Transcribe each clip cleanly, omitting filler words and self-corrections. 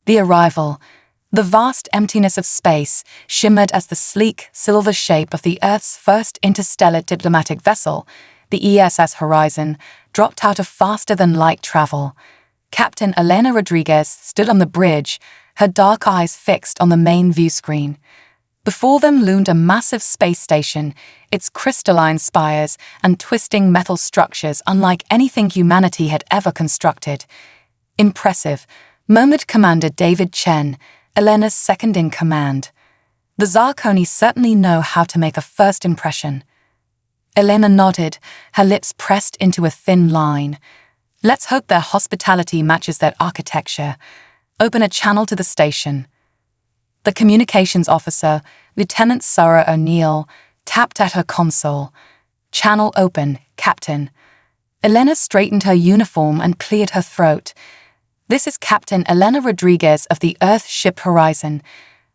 The arrival. The vast emptiness of space shimmered as the sleek, silver shape of the Earth's first interstellar diplomatic vessel, the ESS Horizon, dropped out of faster-than-light travel. Captain Elena Rodriguez stood on the bridge, her dark eyes fixed on the main view screen. Before them loomed a massive space station, its crystalline spires and twisting metal structures unlike anything humanity had ever constructed. Impressive, murmured Commander David Chen, Elena's second-in-command. The Zarkoni certainly know how to make a first impression. Elena nodded, her lips pressed into a thin line. Let's hope their hospitality matches their architecture. Open a channel to the station. The communications officer, Lieutenant Sarah O'Neill, tapped at her console. Channel open, Captain. Elena straightened her uniform and cleared her throat. This is Captain Elena Rodriguez of the Earth ship Horizon.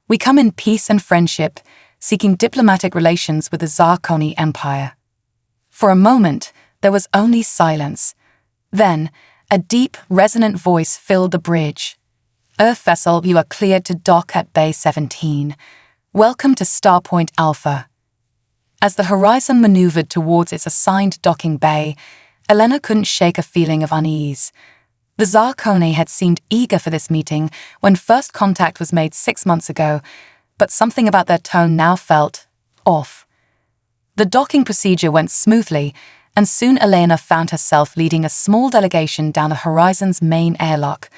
We come in peace and friendship, seeking diplomatic relations with the Zarkoni Empire. For a moment, there was only silence. Then, a deep, resonant voice filled the bridge. Earth vessel, you are cleared to dock at Bay 17. Welcome to Starpoint Alpha. As the Horizon maneuvered towards its assigned docking bay, Elena couldn't shake a feeling of unease. The Zarkoni had seemed eager for this meeting when first contact was made 6 months ago, but something about their tone now felt off. The docking procedure went smoothly, and soon Elena found herself leading a small delegation down the Horizon's main airlock.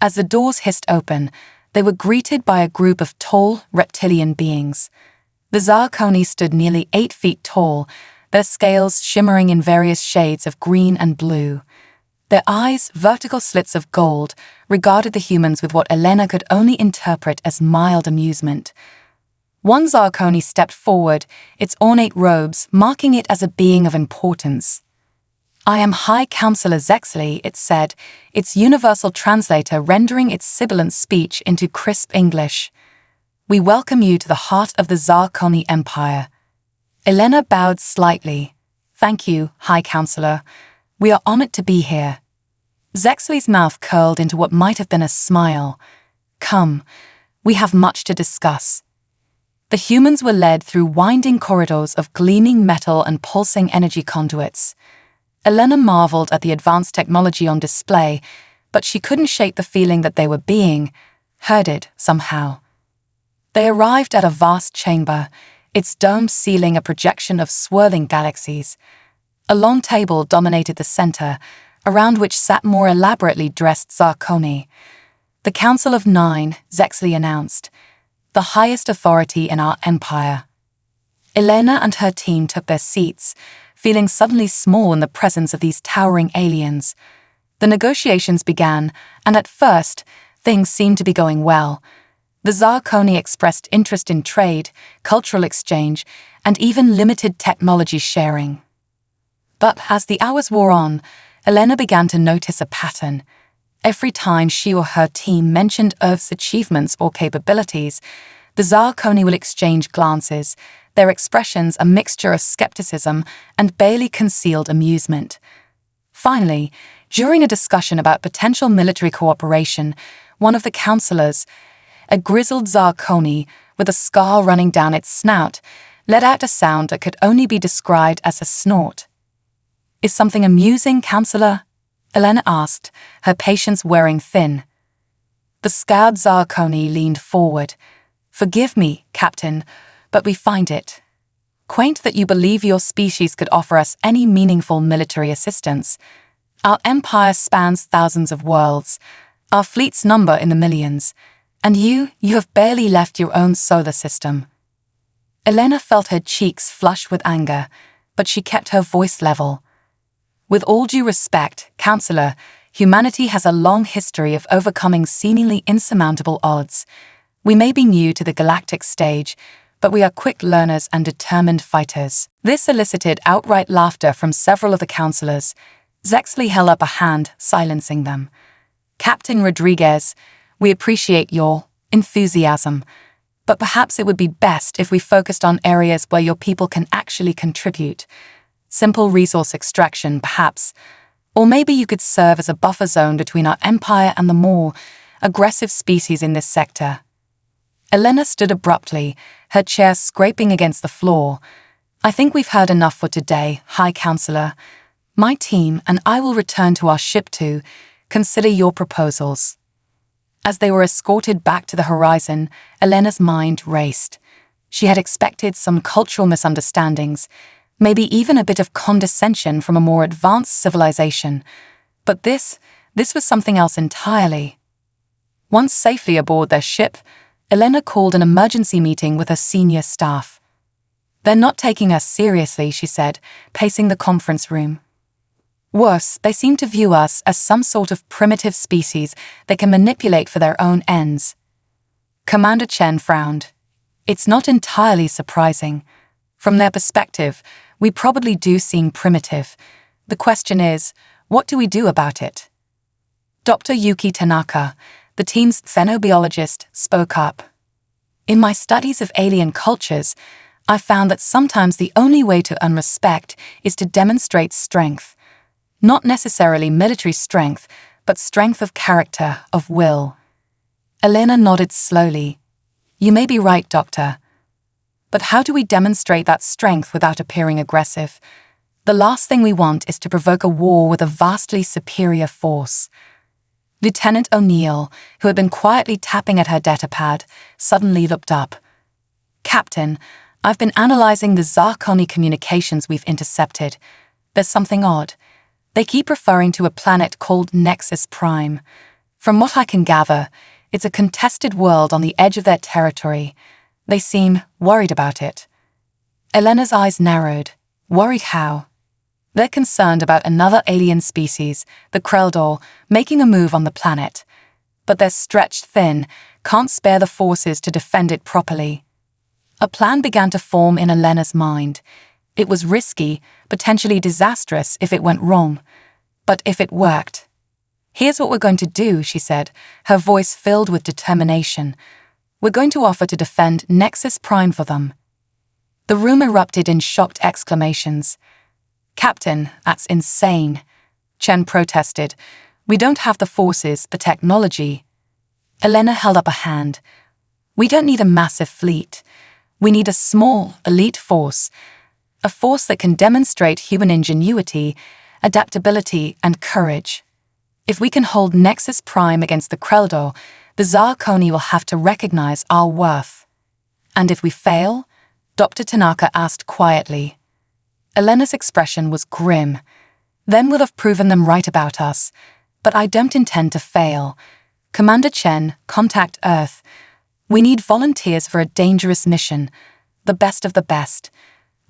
As the doors hissed open, they were greeted by a group of tall, reptilian beings. The Zarkoni stood nearly 8 feet tall, their scales shimmering in various shades of green and blue. Their eyes, vertical slits of gold, regarded the humans with what Elena could only interpret as mild amusement. One Zarkoni stepped forward, its ornate robes marking it as a being of importance. I am High Counselor Zexley, it said, its universal translator rendering its sibilant speech into crisp English. We welcome you to the heart of the Zarkoni Empire. Elena bowed slightly. Thank you, High Counselor. We are honored to be here. Zexley's mouth curled into what might have been a smile. Come, we have much to discuss. The humans were led through winding corridors of gleaming metal and pulsing energy conduits. Elena marveled at the advanced technology on display, but she couldn't shake the feeling that they were being herded somehow. They arrived at a vast chamber, its domed ceiling a projection of swirling galaxies. A long table dominated the center, around which sat more elaborately dressed Zarkoni. The Council of 9, Zexley announced, the highest authority in our empire. Elena and her team took their seats, feeling suddenly small in the presence of these towering aliens. The negotiations began, and at first, things seemed to be going well. The Zarkoni expressed interest in trade, cultural exchange, and even limited technology sharing. But as the hours wore on, Elena began to notice a pattern. Every time she or her team mentioned Earth's achievements or capabilities, the Zarkoni will exchange glances, their expressions a mixture of skepticism and barely concealed amusement. Finally, during a discussion about potential military cooperation, one of the counselors, a grizzled Zarkoni with a scar running down its snout, let out a sound that could only be described as a snort. Is something amusing, Counselor? Elena asked, her patience wearing thin. The scared Zarkoni leaned forward. Forgive me, Captain, but we find it quaint that you believe your species could offer us any meaningful military assistance. Our empire spans thousands of worlds, our fleets number in the millions, and you have barely left your own solar system. Elena felt her cheeks flush with anger, but she kept her voice level. With all due respect, Counselor, humanity has a long history of overcoming seemingly insurmountable odds. We may be new to the galactic stage, but we are quick learners and determined fighters. This elicited outright laughter from several of the counselors. Zexley held up a hand, silencing them. Captain Rodriguez, we appreciate your enthusiasm, but perhaps it would be best if we focused on areas where your people can actually contribute. Simple resource extraction, perhaps. Or maybe you could serve as a buffer zone between our empire and the more aggressive species in this sector. Elena stood abruptly, her chair scraping against the floor. I think we've heard enough for today, High Counselor. My team and I will return to our ship to consider your proposals. As they were escorted back to the horizon, Elena's mind raced. She had expected some cultural misunderstandings, maybe even a bit of condescension from a more advanced civilization. But this was something else entirely. Once safely aboard their ship, Elena called an emergency meeting with her senior staff. "They're not taking us seriously," she said, pacing the conference room. "Worse, they seem to view us as some sort of primitive species they can manipulate for their own ends." Commander Chen frowned. "It's not entirely surprising. From their perspective, we probably do seem primitive. The question is, what do we do about it?" Dr. Yuki Tanaka, the team's xenobiologist, spoke up. "In my studies of alien cultures, I found that sometimes the only way to earn respect is to demonstrate strength. Not necessarily military strength, but strength of character, of will." Elena nodded slowly. "You may be right, Doctor. But how do we demonstrate that strength without appearing aggressive? The last thing we want is to provoke a war with a vastly superior force." Lieutenant O'Neill, who had been quietly tapping at her datapad, suddenly looked up. "Captain, I've been analyzing the Zarkoni communications we've intercepted. There's something odd. They keep referring to a planet called Nexus Prime. From what I can gather, it's a contested world on the edge of their territory. They seem worried about it." Elena's eyes narrowed. Worried how? They're concerned about another alien species, the Kreldor, making a move on the planet. But they're stretched thin, can't spare the forces to defend it properly. A plan began to form in Elena's mind. It was risky, potentially disastrous if it went wrong. But if it worked... "Here's what we're going to do," she said, her voice filled with determination. "We're going to offer to defend Nexus Prime for them." The room erupted in shocked exclamations. "Captain, that's insane," Chen protested. "We don't have the forces, the technology." Elena held up a hand. "We don't need a massive fleet. We need a small, elite force. A force that can demonstrate human ingenuity, adaptability, and courage. If we can hold Nexus Prime against the Kreldor, the Zarkoni will have to recognize our worth." "And if we fail?" Dr. Tanaka asked quietly. Elena's expression was grim. "Then we'll have proven them right about us. But I don't intend to fail. Commander Chen, contact Earth. We need volunteers for a dangerous mission. The best of the best.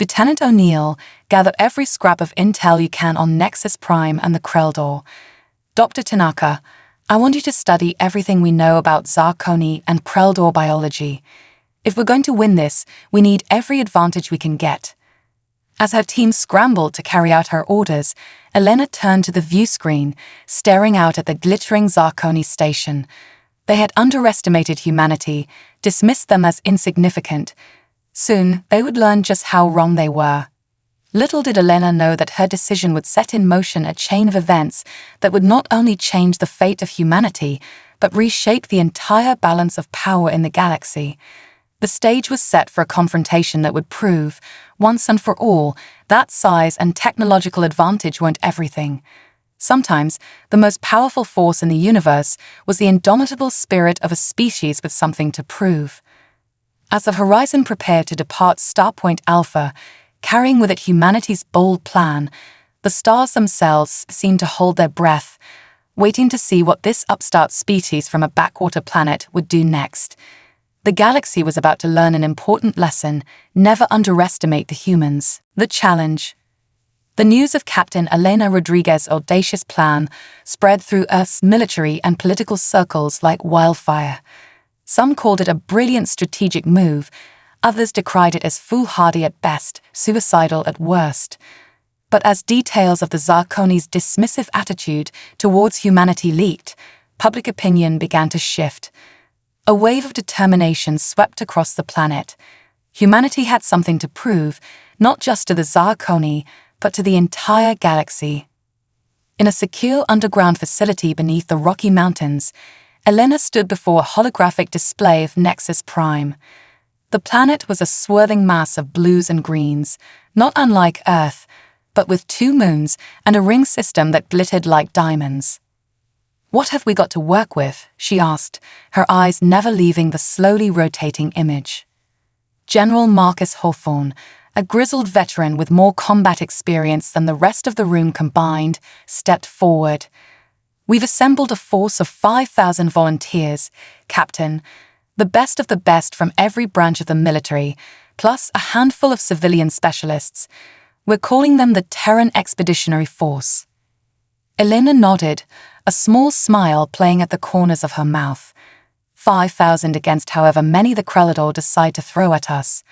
Lieutenant O'Neill, gather every scrap of intel you can on Nexus Prime and the Kreldor. Dr. Tanaka, I want you to study everything we know about Zarkoni and Kreldor biology. If we're going to win this, we need every advantage we can get." As her team scrambled to carry out her orders, Elena turned to the view screen, staring out at the glittering Zarkoni station. They had underestimated humanity, dismissed them as insignificant. Soon, they would learn just how wrong they were. Little did Elena know that her decision would set in motion a chain of events that would not only change the fate of humanity, but reshape the entire balance of power in the galaxy. The stage was set for a confrontation that would prove, once and for all, that size and technological advantage weren't everything. Sometimes, the most powerful force in the universe was the indomitable spirit of a species with something to prove. As the Horizon prepared to depart Starpoint Alpha, carrying with it humanity's bold plan, the stars themselves seemed to hold their breath, waiting to see what this upstart species from a backwater planet would do next. The galaxy was about to learn an important lesson: never underestimate the humans. The challenge. The news of Captain Elena Rodriguez's audacious plan spread through Earth's military and political circles like wildfire. Some called it a brilliant strategic move, others decried it as foolhardy at best, suicidal at worst. But as details of the Zarkoni's dismissive attitude towards humanity leaked, public opinion began to shift. A wave of determination swept across the planet. Humanity had something to prove, not just to the Zarkoni, but to the entire galaxy. In a secure underground facility beneath the Rocky Mountains, Elena stood before a holographic display of Nexus Prime. The planet was a swirling mass of blues and greens, not unlike Earth, but with 2 moons and a ring system that glittered like diamonds. "What have we got to work with?" she asked, her eyes never leaving the slowly rotating image. General Marcus Hawthorne, a grizzled veteran with more combat experience than the rest of the room combined, stepped forward. "We've assembled a force of 5,000 volunteers, Captain, the best of the best from every branch of the military, plus a handful of civilian specialists. We're calling them the Terran Expeditionary Force." Elena nodded, a small smile playing at the corners of her mouth. 5,000 against however many the Krellador decide to throw at us.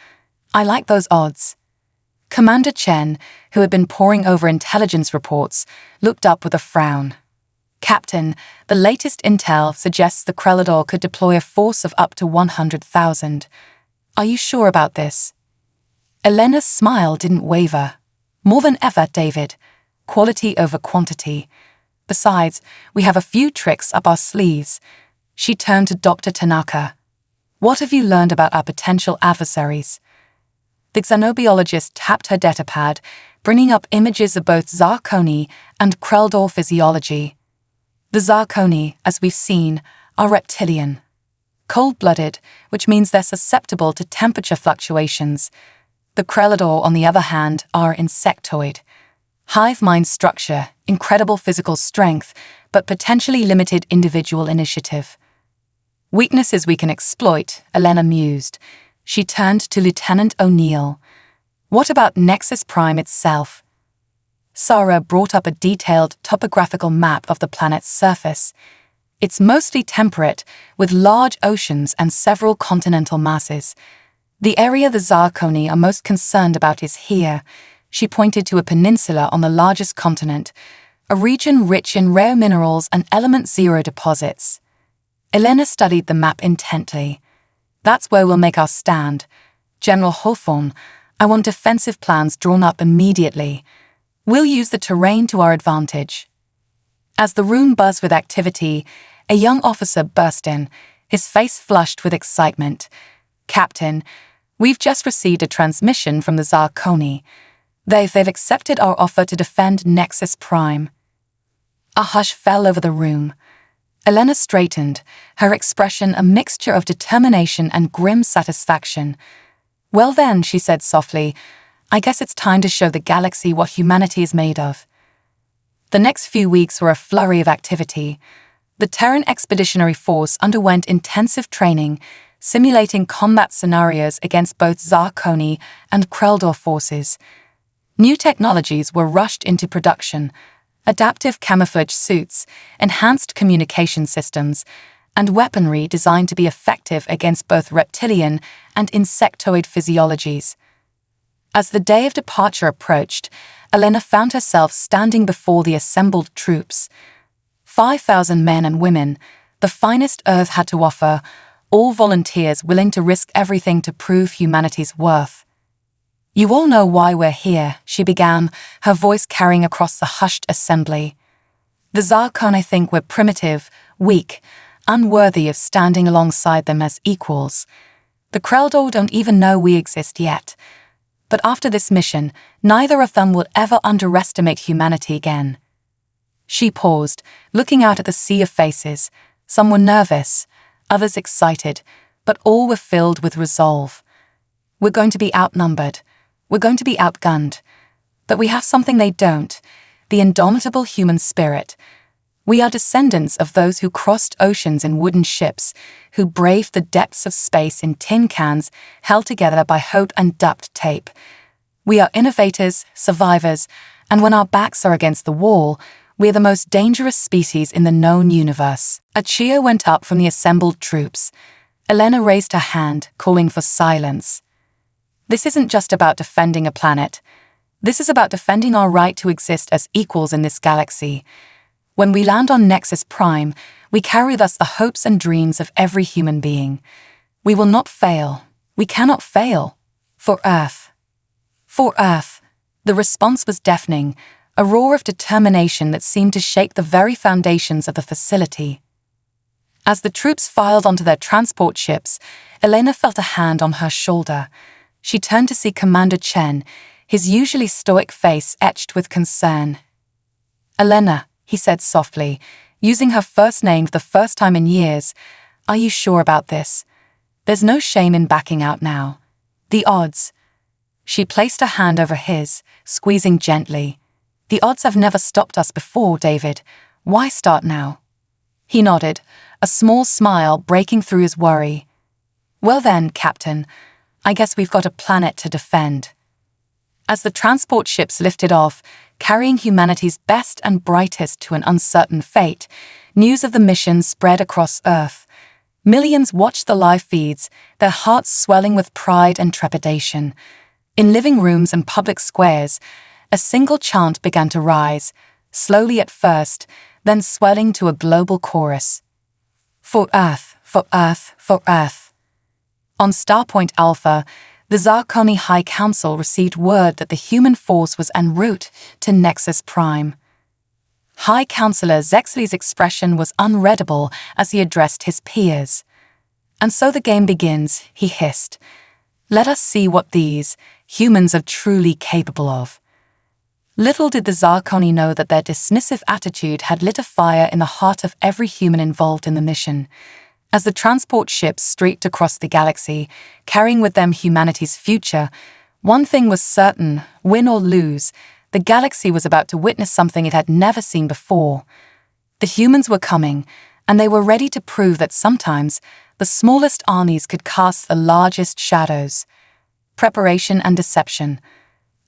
I like those odds. Commander Chen, who had been poring over intelligence reports, looked up with a frown. "Captain, the latest intel suggests the Krellador could deploy a force of up to 100,000. Are you sure about this?" Elena's smile didn't waver. "More than ever, David. Quality over quantity. Besides, we have a few tricks up our sleeves." She turned to Dr. Tanaka. "What have you learned about our potential adversaries?" The xenobiologist tapped her datapad, bringing up images of both Zarkoni and Krellador physiology. The Zarkoni, as we've seen, are reptilian. Cold-blooded, which means they're susceptible to temperature fluctuations. The Krellador, on the other hand, are insectoid. Hive mind structure, incredible physical strength, but potentially limited individual initiative. "Weaknesses we can exploit," Elena mused. She turned to Lieutenant O'Neill. "What about Nexus Prime itself?" Sarah brought up a detailed topographical map of the planet's surface. "It's mostly temperate, with large oceans and several continental masses. The area the Zarkoni are most concerned about is here." She pointed to a peninsula on the largest continent, a region rich in rare minerals and element zero deposits. Elena studied the map intently. "That's where we'll make our stand. General Hawthorne, I want defensive plans drawn up immediately. We'll use the terrain to our advantage." As the room buzzed with activity, a young officer burst in, his face flushed with excitement. "Captain, we've just received a transmission from the Zarkoni. They've accepted our offer to defend Nexus Prime." A hush fell over the room. Elena straightened, her expression a mixture of determination and grim satisfaction. "Well then," she said softly, "I guess it's time to show the galaxy what humanity is made of." The next few weeks were a flurry of activity. The Terran Expeditionary Force underwent intensive training, simulating combat scenarios against both Zarkoni and Krellador forces. New technologies were rushed into production: adaptive camouflage suits, enhanced communication systems, and weaponry designed to be effective against both reptilian and insectoid physiologies. As the day of departure approached, Elena found herself standing before the assembled troops. 5,000 men and women, the finest Earth had to offer, all volunteers willing to risk everything to prove humanity's worth. "You all know why we're here," she began, her voice carrying across the hushed assembly. "The Zarkoni think we're primitive, weak, unworthy of standing alongside them as equals. The Krellador don't even know we exist yet. But after this mission, neither of them will ever underestimate humanity again." She paused, looking out at the sea of faces. Some were nervous, others excited, but all were filled with resolve. "We're going to be outnumbered. We're going to be outgunned. But we have something they don't: the indomitable human spirit. We are descendants of those who crossed oceans in wooden ships, who braved the depths of space in tin cans held together by hope and duct tape. We are innovators, survivors, and when our backs are against the wall, we are the most dangerous species in the known universe." A cheer went up from the assembled troops. Elena raised her hand, calling for silence. "This isn't just about defending a planet. This is about defending our right to exist as equals in this galaxy. When we land on Nexus Prime, we carry with us the hopes and dreams of every human being. We will not fail. We cannot fail. For Earth." "For Earth." The response was deafening, a roar of determination that seemed to shake the very foundations of the facility. As the troops filed onto their transport ships, Elena felt a hand on her shoulder. She turned to see Commander Chen, his usually stoic face etched with concern. "Elena," he said softly, using her first name for the first time in years, "are you sure about this? There's no shame in backing out now. The odds." She placed her hand over his, squeezing gently. "The odds have never stopped us before, David. Why start now?" He nodded, a small smile breaking through his worry. "Well then, Captain, I guess we've got a planet to defend." As the transport ships lifted off, carrying humanity's best and brightest to an uncertain fate, news of the mission spread across Earth. Millions watched the live feeds, their hearts swelling with pride and trepidation. In living rooms and public squares, a single chant began to rise, slowly at first, then swelling to a global chorus. "For Earth, for Earth, for Earth." On Starpoint Alpha, the Zarkoni High Council received word that the human force was en route to Nexus Prime. High Councillor Zexley's expression was unreadable as he addressed his peers. "And so the game begins," he hissed. "Let us see what these humans are truly capable of." Little did the Zarkoni know that their dismissive attitude had lit a fire in the heart of every human involved in the mission. As the transport ships streaked across the galaxy, carrying with them humanity's future, one thing was certain: win or lose, the galaxy was about to witness something it had never seen before. The humans were coming, and they were ready to prove that sometimes the smallest armies could cast the largest shadows. Preparation and deception.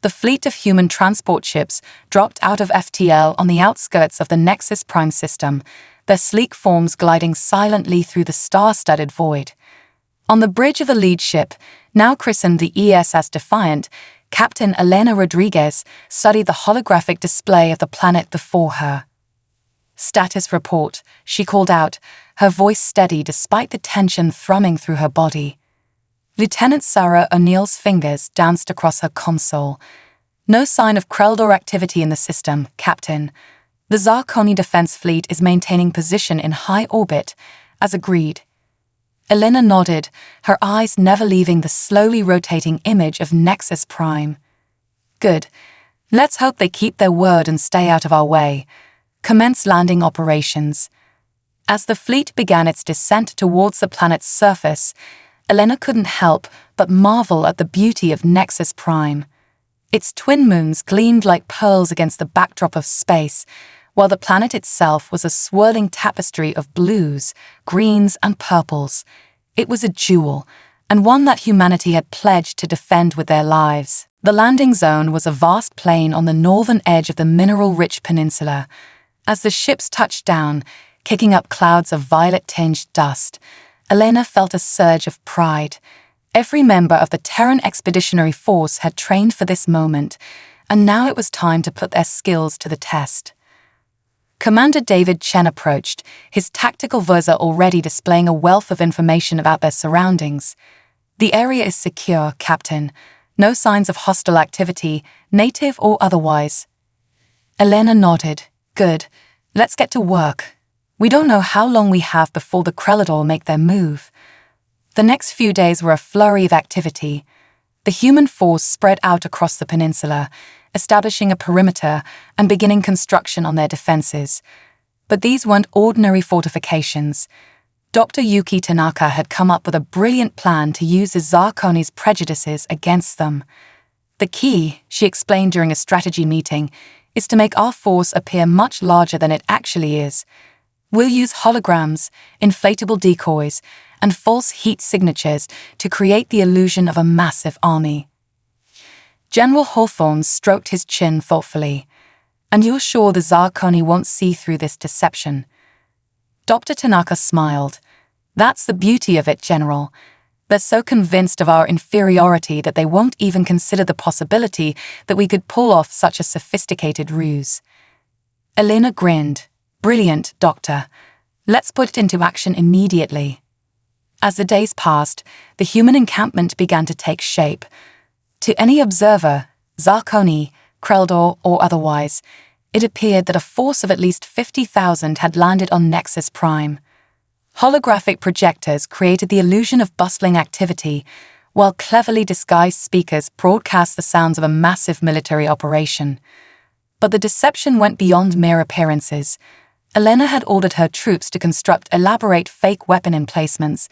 The fleet of human transport ships dropped out of FTL on the outskirts of the Nexus Prime system, their sleek forms gliding silently through the star-studded void. On the bridge of the lead ship, now christened the ESS Defiant, Captain Elena Rodriguez studied the holographic display of the planet before her. "Status report," she called out, her voice steady despite the tension thrumming through her body. Lieutenant Sarah O'Neill's fingers danced across her console. "No sign of Kreldor activity in the system, Captain. The Zarkoni Defense Fleet is maintaining position in high orbit, as agreed." Elena nodded, her eyes never leaving the slowly rotating image of Nexus Prime. "Good. Let's hope they keep their word and stay out of our way. Commence landing operations." As the fleet began its descent towards the planet's surface, Elena couldn't help but marvel at the beauty of Nexus Prime. Its twin moons gleamed like pearls against the backdrop of space, while the planet itself was a swirling tapestry of blues, greens, and purples. It was a jewel, and one that humanity had pledged to defend with their lives. The landing zone was a vast plain on the northern edge of the mineral-rich peninsula. As the ships touched down, kicking up clouds of violet-tinged dust, Elena felt a surge of pride. Every member of the Terran Expeditionary Force had trained for this moment, and now it was time to put their skills to the test. Commander David Chen approached, his tactical visor already displaying a wealth of information about their surroundings. "The area is secure, Captain. No signs of hostile activity, native or otherwise." Elena nodded. "Good. Let's get to work. We don't know how long we have before the Kreldor make their move." The next few days were a flurry of activity. The human force spread out across the peninsula, establishing a perimeter and beginning construction on their defenses. But these weren't ordinary fortifications. Dr. Yuki Tanaka had come up with a brilliant plan to use the Zarkoni's prejudices against them. "The key," she explained during a strategy meeting, "is to make our force appear much larger than it actually is. We'll use holograms, inflatable decoys, and false heat signatures to create the illusion of a massive army." General Hawthorne stroked his chin thoughtfully. "And you're sure the Zarkoni won't see through this deception?" Dr. Tanaka smiled. "That's the beauty of it, General. They're so convinced of our inferiority that they won't even consider the possibility that we could pull off such a sophisticated ruse." Elena grinned. "Brilliant, Doctor. Let's put it into action immediately." As the days passed, the human encampment began to take shape. To any observer, Zarkoni, Kreldor, or otherwise, it appeared that a force of at least 50,000 had landed on Nexus Prime. Holographic projectors created the illusion of bustling activity, while cleverly disguised speakers broadcast the sounds of a massive military operation. But the deception went beyond mere appearances. Elena had ordered her troops to construct elaborate fake weapon emplacements,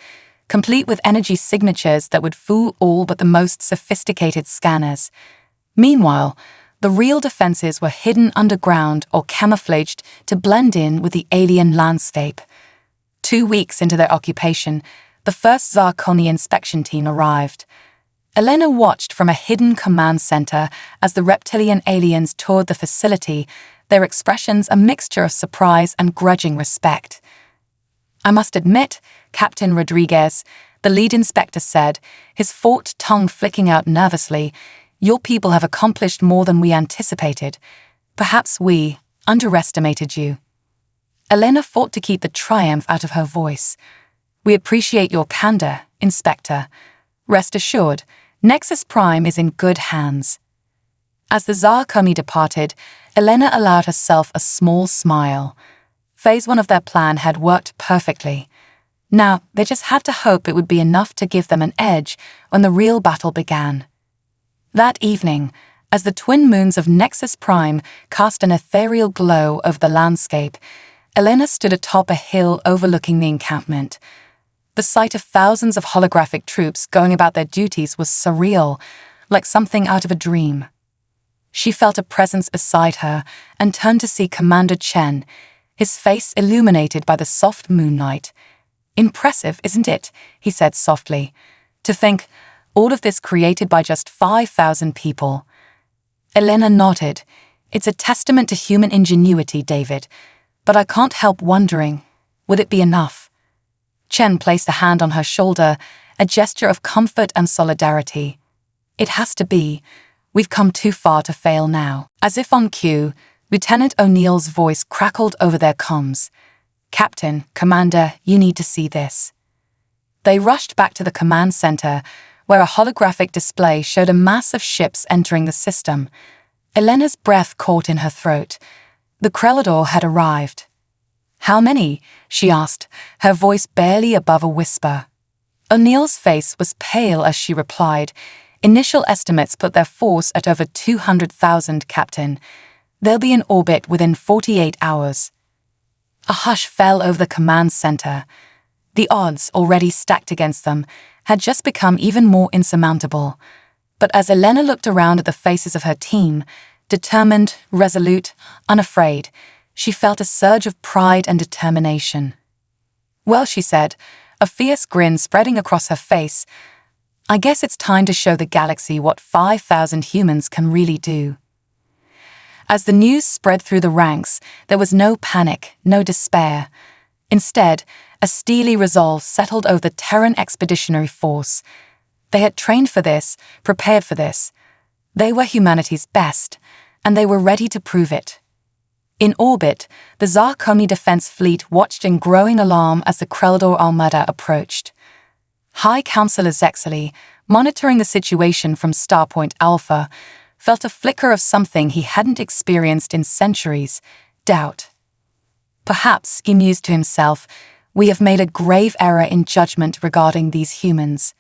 complete with energy signatures that would fool all but the most sophisticated scanners. Meanwhile, the real defenses were hidden underground or camouflaged to blend in with the alien landscape. 2 weeks into their occupation, the first Zarkoni inspection team arrived. Elena watched from a hidden command center as the reptilian aliens toured the facility, their expressions a mixture of surprise and grudging respect. "I must admit, Captain Rodriguez," the lead inspector said, his forked tongue flicking out nervously, "your people have accomplished more than we anticipated. Perhaps we underestimated you." Elena fought to keep the triumph out of her voice. "We appreciate your candor, Inspector. Rest assured, Nexus Prime is in good hands." As the Zarkoni departed, Elena allowed herself a small smile. Phase 1 of their plan had worked perfectly. Now, they just had to hope it would be enough to give them an edge when the real battle began. That evening, as the twin moons of Nexus Prime cast an ethereal glow over the landscape, Elena stood atop a hill overlooking the encampment. The sight of thousands of holographic troops going about their duties was surreal, like something out of a dream. She felt a presence beside her and turned to see Commander Chen, his face illuminated by the soft moonlight. "Impressive, isn't it?" he said softly. "To think, all of this created by just 5,000 people." Elena nodded. "It's a testament to human ingenuity, David. But I can't help wondering, would it be enough?" Chen placed a hand on her shoulder, a gesture of comfort and solidarity. "It has to be. We've come too far to fail now." As if on cue, Lieutenant O'Neill's voice crackled over their comms. "Captain, Commander, you need to see this." They rushed back to the command center, where a holographic display showed a mass of ships entering the system. Elena's breath caught in her throat. The Krellador had arrived. "How many?" she asked, her voice barely above a whisper. O'Neill's face was pale as she replied, "Initial estimates put their force at over 200,000, Captain. They'll be in orbit within 48 hours. A hush fell over the command center. The odds, already stacked against them, had just become even more insurmountable. But as Elena looked around at the faces of her team, determined, resolute, unafraid, she felt a surge of pride and determination. "Well," she said, a fierce grin spreading across her face, "I guess it's time to show the galaxy what 5,000 humans can really do." As the news spread through the ranks, there was no panic, no despair. Instead, a steely resolve settled over the Terran Expeditionary Force. They had trained for this, prepared for this. They were humanity's best, and they were ready to prove it. In orbit, the Zarkoni Defense Fleet watched in growing alarm as the Krellador Armada approached. High Counselor Zexley, monitoring the situation from Starpoint Alpha, felt a flicker of something he hadn't experienced in centuries: doubt. "Perhaps," he mused to himself, "we have made a grave error in judgment regarding these humans."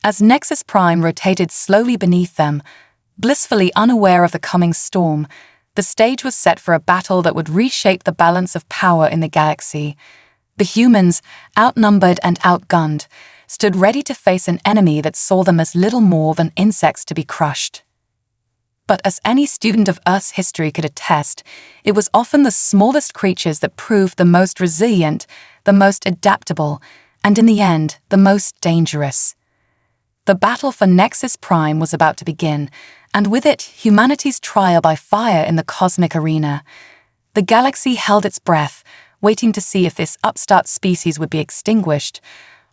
As Nexus Prime rotated slowly beneath them, blissfully unaware of the coming storm, the stage was set for a battle that would reshape the balance of power in the galaxy. The humans, outnumbered and outgunned, stood ready to face an enemy that saw them as little more than insects to be crushed. But as any student of Earth's history could attest, it was often the smallest creatures that proved the most resilient, the most adaptable, and in the end, the most dangerous. The battle for Nexus Prime was about to begin, and with it, humanity's trial by fire in the cosmic arena. The galaxy held its breath, waiting to see if this upstart species would be extinguished,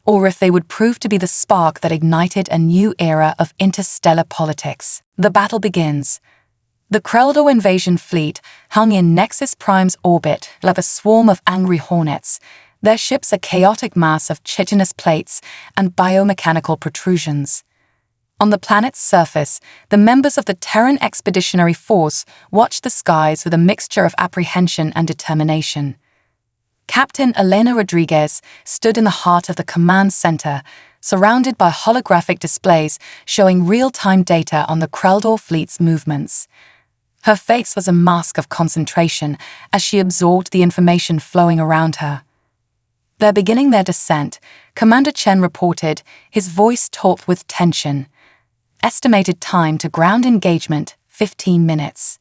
or if they would prove to be the spark that ignited a new era of interstellar politics. The battle begins. The Krellador invasion fleet hung in Nexus Prime's orbit like a swarm of angry hornets, their ships a chaotic mass of chitinous plates and biomechanical protrusions. On the planet's surface, the members of the Terran Expeditionary Force watched the skies with a mixture of apprehension and determination. Captain Elena Rodriguez stood in the heart of the command center, surrounded by holographic displays showing real-time data on the Kreldor fleet's movements. Her face was a mask of concentration as she absorbed the information flowing around her. They're beginning their descent, Commander Chen reported, his voice taut with tension. Estimated time to ground engagement, 15 minutes.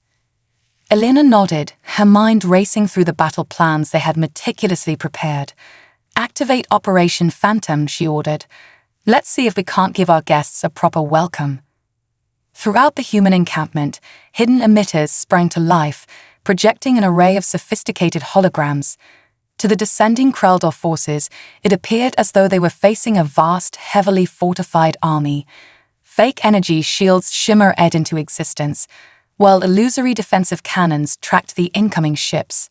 Elena nodded, her mind racing through the battle plans they had meticulously prepared. Activate Operation Phantom, she ordered. Let's see if we can't give our guests a proper welcome. Throughout the human encampment, hidden emitters sprang to life, projecting an array of sophisticated holograms. To the descending Kreldor forces, it appeared as though they were facing a vast, heavily fortified army. Fake energy shields shimmered into existence, while illusory defensive cannons tracked the incoming ships.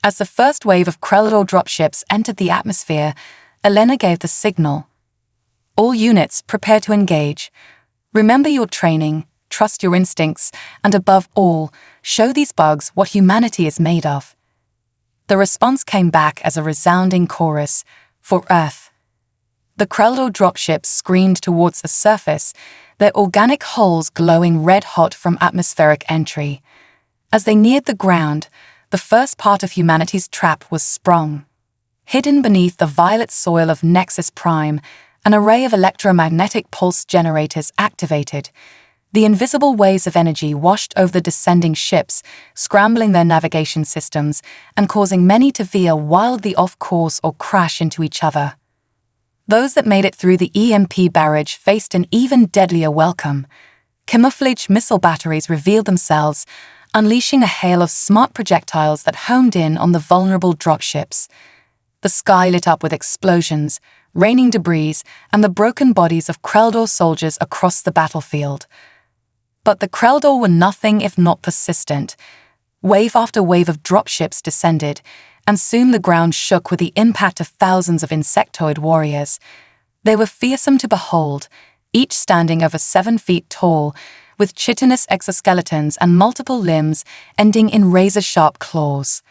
As the first wave of Kreldor dropships entered the atmosphere, Elena gave the signal. All units, prepare to engage. Remember your training, trust your instincts, and above all, show these bugs what humanity is made of. The response came back as a resounding chorus, for Earth. The Kreldor dropships screamed towards the surface, their organic hulls glowing red-hot from atmospheric entry. As they neared the ground, the first part of humanity's trap was sprung. Hidden beneath the violet soil of Nexus Prime, an array of electromagnetic pulse generators activated. The invisible waves of energy washed over the descending ships, scrambling their navigation systems and causing many to veer wildly off course or crash into each other. Those that made it through the EMP barrage faced an even deadlier welcome. Camouflage missile batteries revealed themselves, unleashing a hail of smart projectiles that homed in on the vulnerable dropships. The sky lit up with explosions, raining debris, and the broken bodies of Kreldor soldiers across the battlefield. But the Kreldor were nothing if not persistent. Wave after wave of dropships descended, and soon the ground shook with the impact of thousands of insectoid warriors. They were fearsome to behold, each standing over 7 feet tall, with chitinous exoskeletons and multiple limbs ending in razor-sharp claws.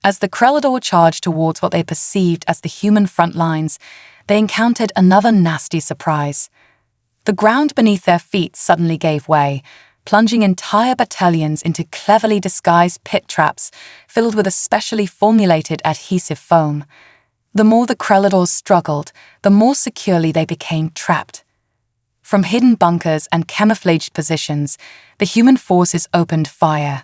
As the Kreldor charged towards what they perceived as the human front lines, they encountered another nasty surprise. The ground beneath their feet suddenly gave way, plunging entire battalions into cleverly disguised pit traps filled with a specially formulated adhesive foam. The more the Kreldors struggled, the more securely they became trapped. From hidden bunkers and camouflaged positions, the human forces opened fire.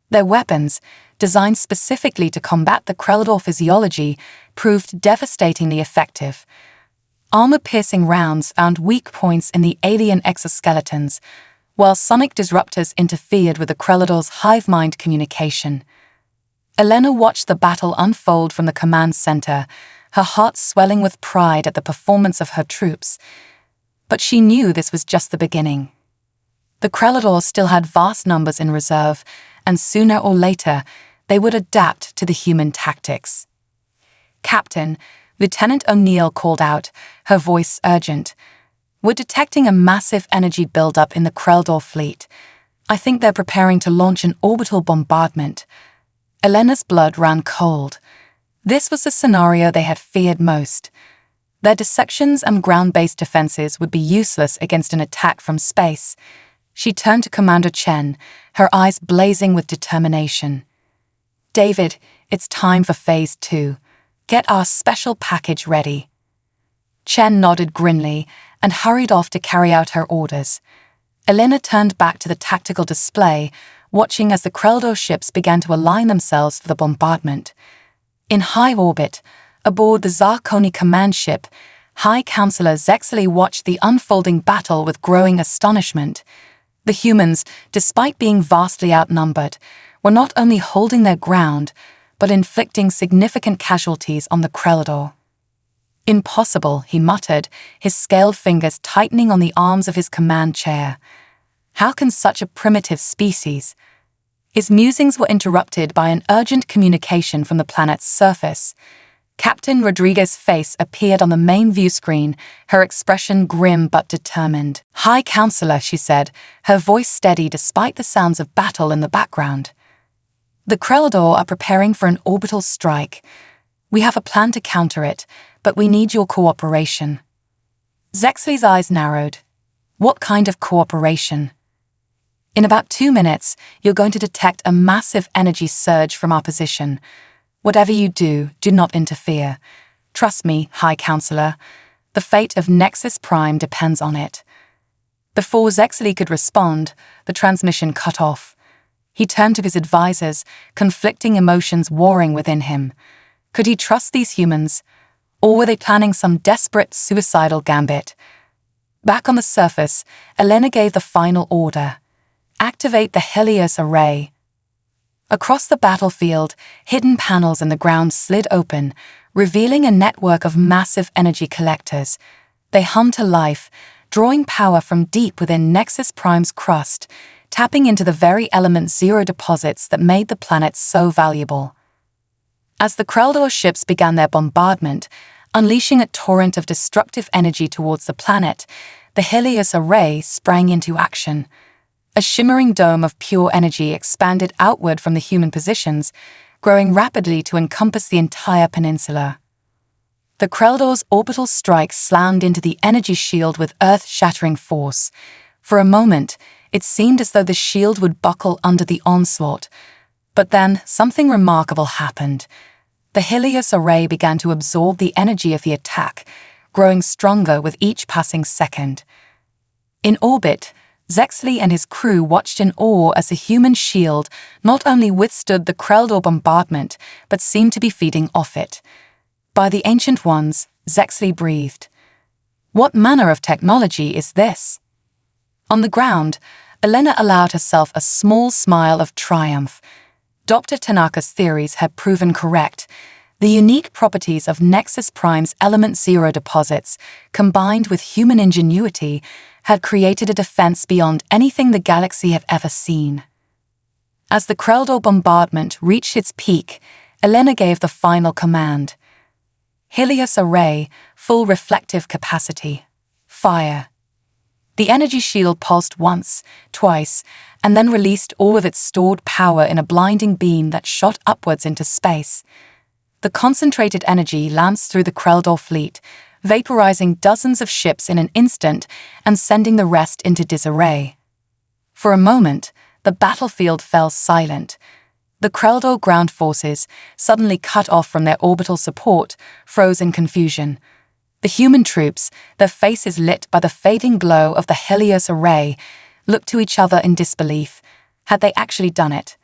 Their weapons, designed specifically to combat the Kreldor physiology, proved devastatingly effective. Armor-piercing rounds found weak points in the alien exoskeletons, while sonic disruptors interfered with the Kreldor's hive-mind communication. Elena watched the battle unfold from the command center, her heart swelling with pride at the performance of her troops. But she knew this was just the beginning. The Kreldor still had vast numbers in reserve, and sooner or later, they would adapt to the human tactics. Captain, Lieutenant O'Neill called out, her voice urgent. We're detecting a massive energy buildup in the Kreldor fleet. I think they're preparing to launch an orbital bombardment. Elena's blood ran cold. This was the scenario they had feared most. Their dissections and ground-based defenses would be useless against an attack from space. She turned to Commander Chen, her eyes blazing with determination. David, it's time for Phase 2. Get our special package ready. Chen nodded grimly and hurried off to carry out her orders. Elena turned back to the tactical display, watching as the Kreldor ships began to align themselves for the bombardment. In high orbit, aboard the Zarkoni command ship, High Counselor Zexley watched the unfolding battle with growing astonishment. The humans, despite being vastly outnumbered, were not only holding their ground, but inflicting significant casualties on the Kreldor. Impossible, he muttered, his scaled fingers tightening on the arms of his command chair. How can such a primitive species? His musings were interrupted by an urgent communication from the planet's surface. Captain Rodriguez's face appeared on the main view screen, her expression grim but determined. High Counselor, she said, her voice steady despite the sounds of battle in the background. The Kreldor are preparing for an orbital strike. We have a plan to counter it, but we need your cooperation. Zexley's eyes narrowed. What kind of cooperation? In about 2 minutes, you're going to detect a massive energy surge from our position. Whatever you do, do not interfere. Trust me, High Counselor. The fate of Nexus Prime depends on it. Before Zexley could respond, the transmission cut off. He turned to his advisors, conflicting emotions warring within him. Could he trust these humans? Or were they planning some desperate, suicidal gambit? Back on the surface, Elena gave the final order. Activate the Helios Array. Across the battlefield, hidden panels in the ground slid open, revealing a network of massive energy collectors. They hummed to life, drawing power from deep within Nexus Prime's crust, tapping into the very element zero deposits that made the planet so valuable. As the Kreldor ships began their bombardment, unleashing a torrent of destructive energy towards the planet, the Helios Array sprang into action. A shimmering dome of pure energy expanded outward from the human positions, growing rapidly to encompass the entire peninsula. The Kreldor's orbital strike slammed into the energy shield with earth-shattering force. For a moment, it seemed as though the shield would buckle under the onslaught. But then, something remarkable happened. The Helios Array began to absorb the energy of the attack, growing stronger with each passing second. In orbit, Zexley and his crew watched in awe as the human shield not only withstood the Kreldor bombardment, but seemed to be feeding off it. By the Ancient Ones, Zexley breathed. What manner of technology is this? On the ground, Elena allowed herself a small smile of triumph. Dr. Tanaka's theories had proven correct. The unique properties of Nexus Prime's Element Zero deposits, combined with human ingenuity, had created a defense beyond anything the galaxy had ever seen. As the Kreldor bombardment reached its peak, Elena gave the final command. Helios Array, full reflective capacity. Fire. The energy shield pulsed once, twice, and then released all of its stored power in a blinding beam that shot upwards into space. The concentrated energy lanced through the Kreldor fleet, vaporizing dozens of ships in an instant and sending the rest into disarray. For a moment, the battlefield fell silent. The Kreldor ground forces, suddenly cut off from their orbital support, froze in confusion. The human troops, their faces lit by the fading glow of the Helios Array, looked to each other in disbelief. Had they actually done it?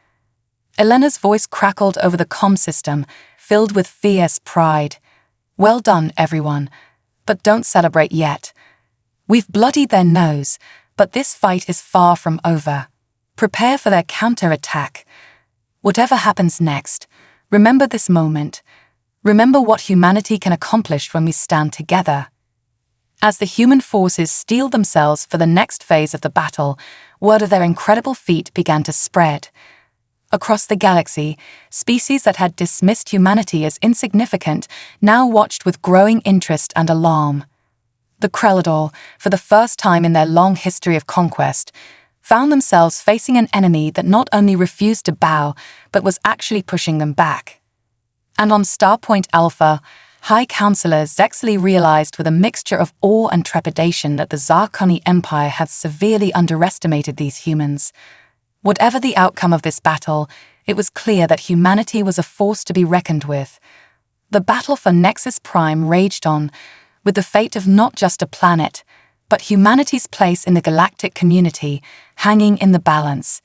Elena's voice crackled over the comm system, filled with fierce pride. Well done, everyone. But don't celebrate yet. We've bloodied their nose, but this fight is far from over. Prepare for their counter-attack. Whatever happens next, remember this moment. Remember what humanity can accomplish when we stand together. As the human forces steeled themselves for the next phase of the battle, word of their incredible feat began to spread. Across the galaxy, species that had dismissed humanity as insignificant now watched with growing interest and alarm. The Kreldor, for the first time in their long history of conquest, found themselves facing an enemy that not only refused to bow, but was actually pushing them back. And on Starpoint Alpha, High Counselor Zexley realized with a mixture of awe and trepidation that the Zarkoni Empire had severely underestimated these humans. Whatever the outcome of this battle, it was clear that humanity was a force to be reckoned with. The battle for Nexus Prime raged on, with the fate of not just a planet, but humanity's place in the galactic community hanging in the balance.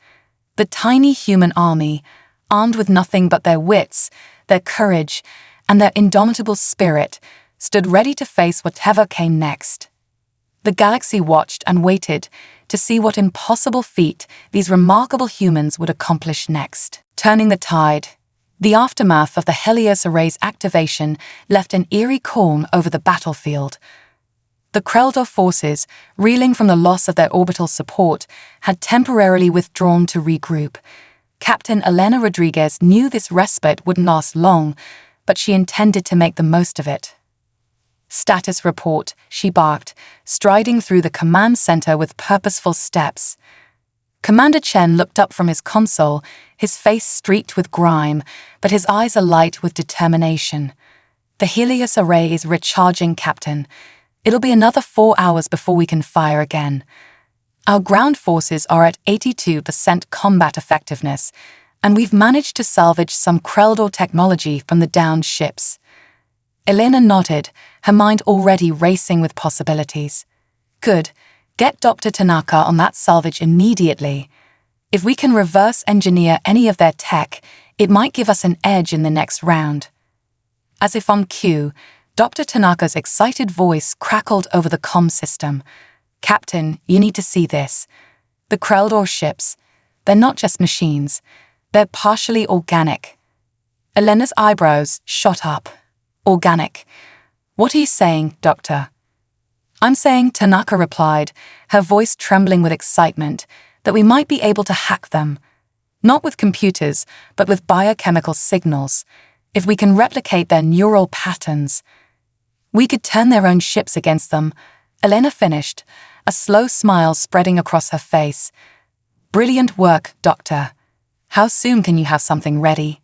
The tiny human army, armed with nothing but their wits, their courage, and their indomitable spirit, stood ready to face whatever came next. The galaxy watched and waited to see what impossible feat these remarkable humans would accomplish next. Turning the tide, the aftermath of the Helios Array's activation left an eerie calm over the battlefield. The Kreldor forces, reeling from the loss of their orbital support, had temporarily withdrawn to regroup. Captain Elena Rodriguez knew this respite wouldn't last long, but she intended to make the most of it. Status report, she barked, striding through the command center with purposeful steps. Commander Chen looked up from his console, his face streaked with grime, but his eyes alight with determination. The Helios array is recharging, Captain. It'll be another 4 hours before we can fire again. Our ground forces are at 82% combat effectiveness, and we've managed to salvage some Kreldor technology from the downed ships. Elena nodded, her mind already racing with possibilities. Good. Get Dr. Tanaka on that salvage immediately. If we can reverse engineer any of their tech, it might give us an edge in the next round. As if on cue, Dr. Tanaka's excited voice crackled over the comm system. Captain, you need to see this. The Kreldor ships, they're not just machines. They're partially organic. Elena's eyebrows shot up. Organic. What are you saying, Doctor? I'm saying, Tanaka replied, her voice trembling with excitement, that we might be able to hack them. Not with computers, but with biochemical signals. If we can replicate their neural patterns, we could turn their own ships against them. Elena finished, a slow smile spreading across her face. Brilliant work, Doctor. How soon can you have something ready?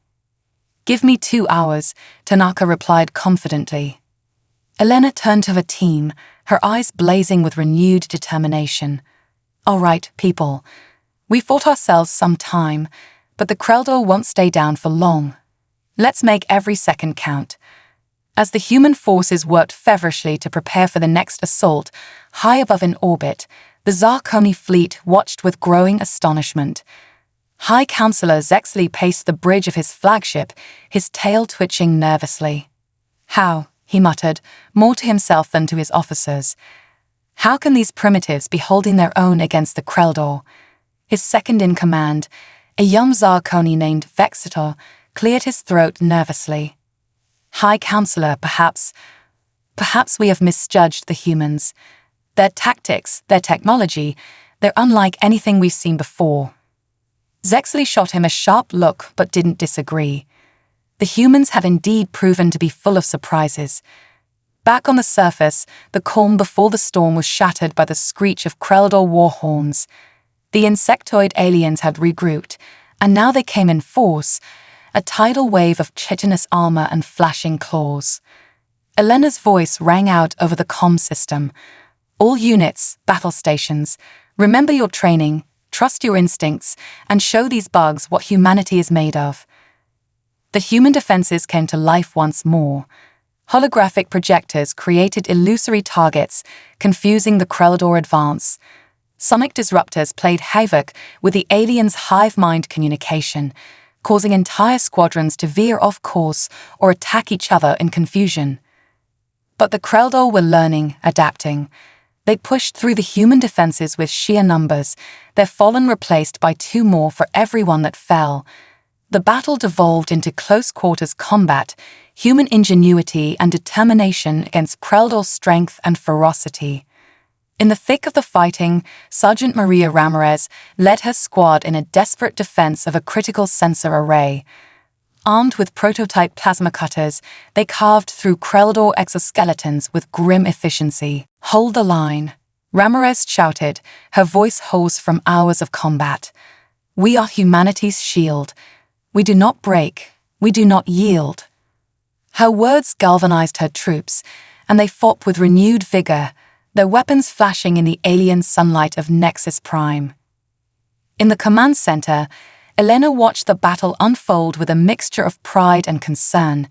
Give me 2 hours, Tanaka replied confidently. Elena turned to her team, her eyes blazing with renewed determination. All right, people. We fought ourselves some time, but the Kreldor won't stay down for long. Let's make every second count. As the human forces worked feverishly to prepare for the next assault, high above in orbit, the Zarkoni fleet watched with growing astonishment. High Counselor Zexley paced the bridge of his flagship, his tail twitching nervously. How, he muttered, more to himself than to his officers. How can these primitives be holding their own against the Kreldor? His second-in-command, a young Zarkoni named Vexitor, cleared his throat nervously. High Counselor, perhaps we have misjudged the humans. Their tactics, their technology, they're unlike anything we've seen before. Zexley shot him a sharp look but didn't disagree. The humans had indeed proven to be full of surprises. Back on the surface, the calm before the storm was shattered by the screech of Kreldor war horns. The insectoid aliens had regrouped, and now they came in force, a tidal wave of chitinous armor and flashing claws. Elena's voice rang out over the comm system. All units, battle stations, remember your training, trust your instincts, and show these bugs what humanity is made of. The human defenses came to life once more. Holographic projectors created illusory targets, confusing the Kreldor advance. Sonic disruptors played havoc with the aliens' hive mind communication, causing entire squadrons to veer off course or attack each other in confusion. But the Kreldor were learning, adapting. They pushed through the human defenses with sheer numbers, their fallen replaced by 2 more for every one that fell. The battle devolved into close-quarters combat, human ingenuity and determination against Kreldor's strength and ferocity. In the thick of the fighting, Sergeant Maria Ramirez led her squad in a desperate defense of a critical sensor array. Armed with prototype plasma cutters, they carved through Kreldor exoskeletons with grim efficiency. Hold the line, Ramirez shouted, her voice hoarse from hours of combat. We are humanity's shield. We do not break. We do not yield. Her words galvanized her troops, and they fought with renewed vigor, their weapons flashing in the alien sunlight of Nexus Prime. In the command center, Elena watched the battle unfold with a mixture of pride and concern.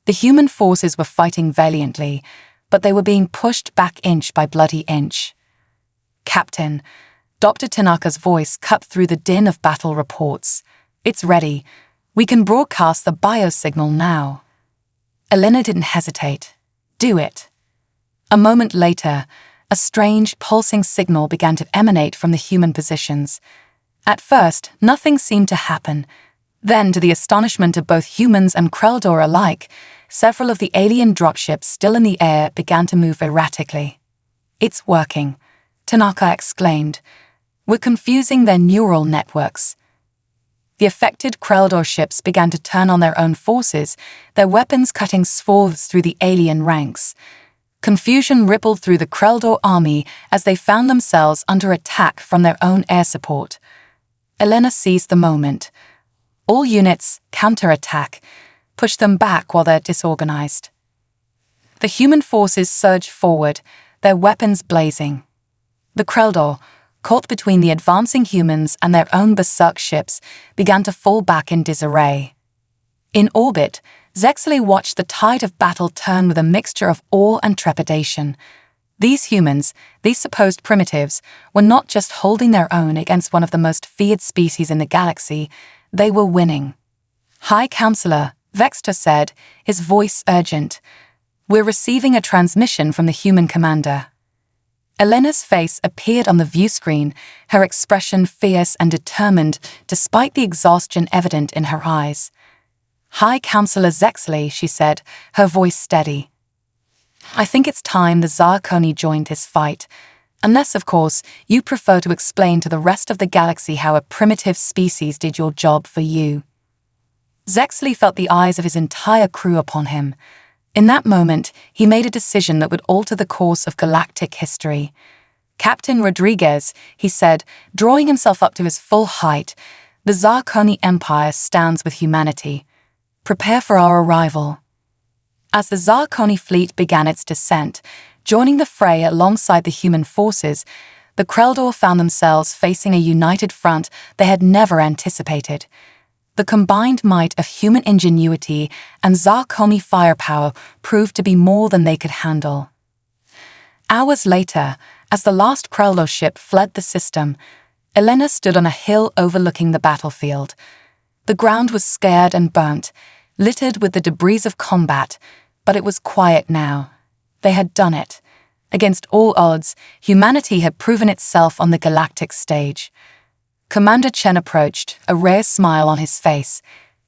The human forces were fighting valiantly, but they were being pushed back inch by bloody inch. Captain, Dr. Tanaka's voice cut through the din of battle reports. It's ready. We can broadcast the biosignal now. Elena didn't hesitate. Do it. A moment later, a strange, pulsing signal began to emanate from the human positions. At first, nothing seemed to happen. Then, to the astonishment of both humans and Kreldor alike, several of the alien dropships still in the air began to move erratically. It's working, Tanaka exclaimed. We're confusing their neural networks. The affected Kreldor ships began to turn on their own forces, their weapons cutting swaths through the alien ranks. Confusion rippled through the Kreldor army as they found themselves under attack from their own air support. Elena seized the moment. All units, counterattack. Push them back while they're disorganized. The human forces surged forward, their weapons blazing. The Kreldor, caught between the advancing humans and their own berserk ships, began to fall back in disarray. In orbit, Zexley watched the tide of battle turn with a mixture of awe and trepidation. These humans, these supposed primitives, were not just holding their own against one of the most feared species in the galaxy, they were winning. "High Counselor," Vextor said, his voice urgent. "We're receiving a transmission from the human commander." Elena's face appeared on the view screen, her expression fierce and determined despite the exhaustion evident in her eyes. "High Counselor Zexley," she said, her voice steady. "I think it's time the Zarkoni joined this fight. Unless, of course, you prefer to explain to the rest of the galaxy how a primitive species did your job for you." Zexley felt the eyes of his entire crew upon him. In that moment, he made a decision that would alter the course of galactic history. "Captain Rodriguez," he said, drawing himself up to his full height, "the Zarkoni Empire stands with humanity. Prepare for our arrival." As the Zarkoni fleet began its descent, joining the fray alongside the human forces, the Kreldor found themselves facing a united front they had never anticipated. The combined might of human ingenuity and Zarkoni firepower proved to be more than they could handle. Hours later, as the last Kreldor ship fled the system, Elena stood on a hill overlooking the battlefield. The ground was scared and burnt, littered with the debris of combat, but it was quiet now. They had done it. Against all odds, humanity had proven itself on the galactic stage. Commander Chen approached, a rare smile on his face.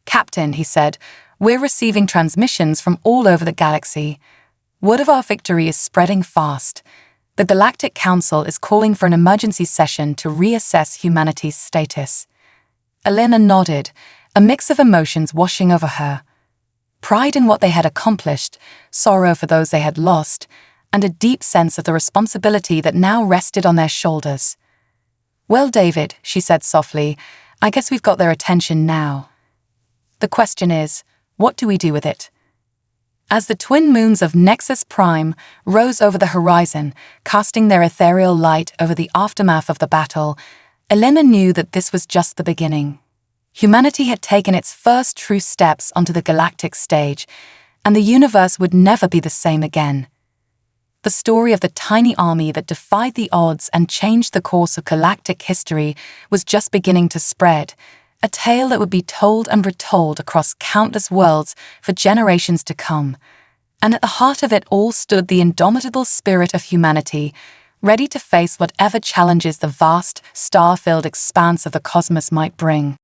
"Captain," he said, "we're receiving transmissions from all over the galaxy. Word of our victory is spreading fast. The Galactic Council is calling for an emergency session to reassess humanity's status." Elena nodded, a mix of emotions washing over her. Pride in what they had accomplished, sorrow for those they had lost, and a deep sense of the responsibility that now rested on their shoulders. "Well, David," she said softly, "I guess we've got their attention now. The question is, what do we do with it?" As the twin moons of Nexus Prime rose over the horizon, casting their ethereal light over the aftermath of the battle, Elena knew that this was just the beginning. Humanity had taken its first true steps onto the galactic stage, and the universe would never be the same again. The story of the tiny army that defied the odds and changed the course of galactic history was just beginning to spread, a tale that would be told and retold across countless worlds for generations to come. And at the heart of it all stood the indomitable spirit of humanity, ready to face whatever challenges the vast, star-filled expanse of the cosmos might bring.